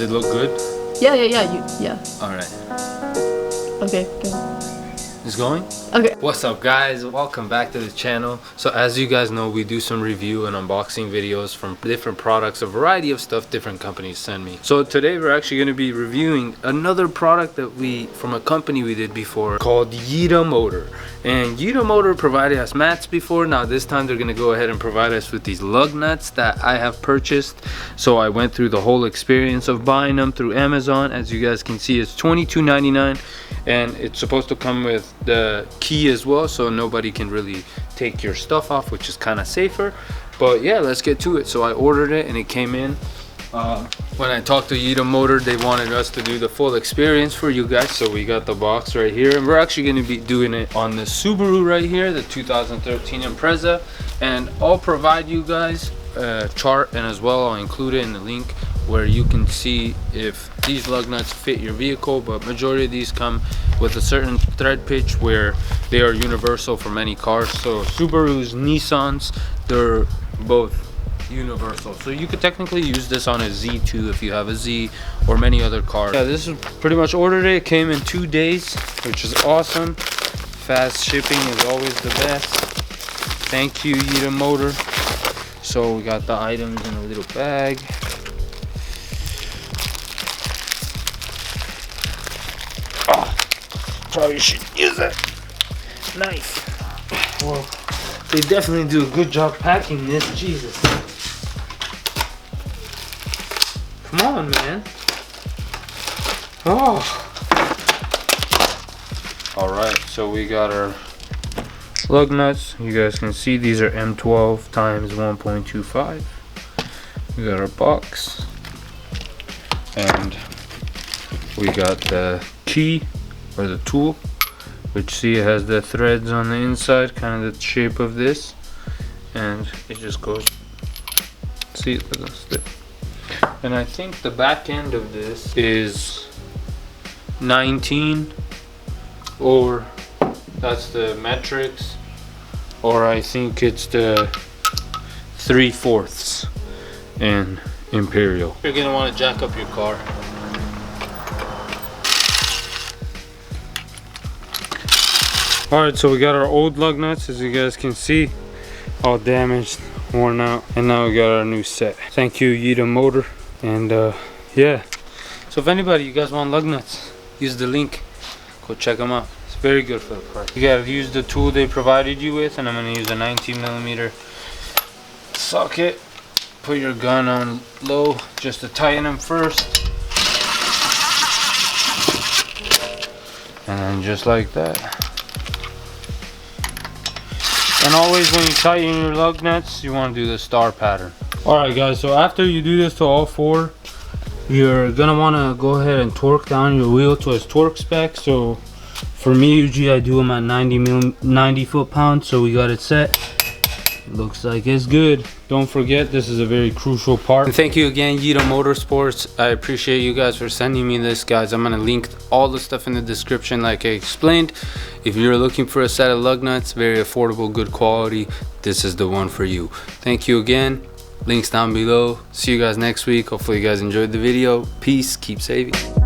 Does it look good? Yeah. Alright. Okay, go. It's going? Okay. What's up guys, welcome back to the channel. So as you guys know, we do some review and unboxing videos from different products, a variety of stuff different companies send me. So today we're actually going to be reviewing another product that from a company we did before called YITAMOTOR. And YITAMOTOR provided us mats before. Now this time they're going to go ahead and provide us with these lug nuts that I have purchased. So I went through the whole experience of buying them through Amazon. As you guys can see, it's $22.99 and it's supposed to come with the key as well, so nobody can really take your stuff off, which is kind of safer. But yeah, let's get to it. So I ordered it and it came in. When I talked to YITAMOTOR, they wanted us to do the full experience for you guys, so we got the box right here, and we're actually going to be doing it on the Subaru right here, the 2013 Impreza. And I'll provide you guys a chart, and as well I'll include it in the link where you can see if these lug nuts fit your vehicle. But majority of these come with a certain thread pitch where they are universal for many cars. So Subarus, Nissans, they're both universal, so you could technically use this on a Z2 if you have a Z or many other cars. Yeah, this is pretty much ordered it. It came in 2 days, which is awesome. Fast shipping is always the best. Thank you, YITAMOTOR. So we got the items in a little bag. Probably should use a knife. Well, they definitely do a good job packing this. Jesus. Come on, man. Oh. Alright, so we got our lug nuts. You guys can see these are M12 times 1.25. We got our box. And we got the key, or the tool, which see it has the threads on the inside, kind of the shape of this, and it just goes, see, it doesn't slip. And I think the back end of this is 19, or that's the metrics, or I think it's the 3/4 in imperial. You're gonna want to jack up your car. Alright, so we got our old lug nuts, as you guys can see, all damaged, worn out, and now we got our new set. Thank you, YITAMOTOR. And yeah, so if anybody, you guys want lug nuts, use the link, go check them out. It's very good for the price. You gotta use the tool they provided you with, and I'm gonna use a 19mm socket. Put your gun on low just to tighten them first, and then just like that. And always when you tighten your lug nuts, you want to do the star pattern. Alright guys, so after you do this to all four, you're going to want to go ahead and torque down your wheel to its torque spec. So for me, usually I do them at 90 foot-pounds, so we got it set. Looks like it's good. Don't forget, this is a very crucial part. And thank you again, YITAMOTOR Sports. I appreciate you guys for sending me this, guys. I'm gonna link all the stuff in the description like I explained. If you're looking for a set of lug nuts, very affordable, good quality, this is the one for you. Thank you again. Links down below. See you guys next week. Hopefully you guys enjoyed the video. Peace. Keep saving.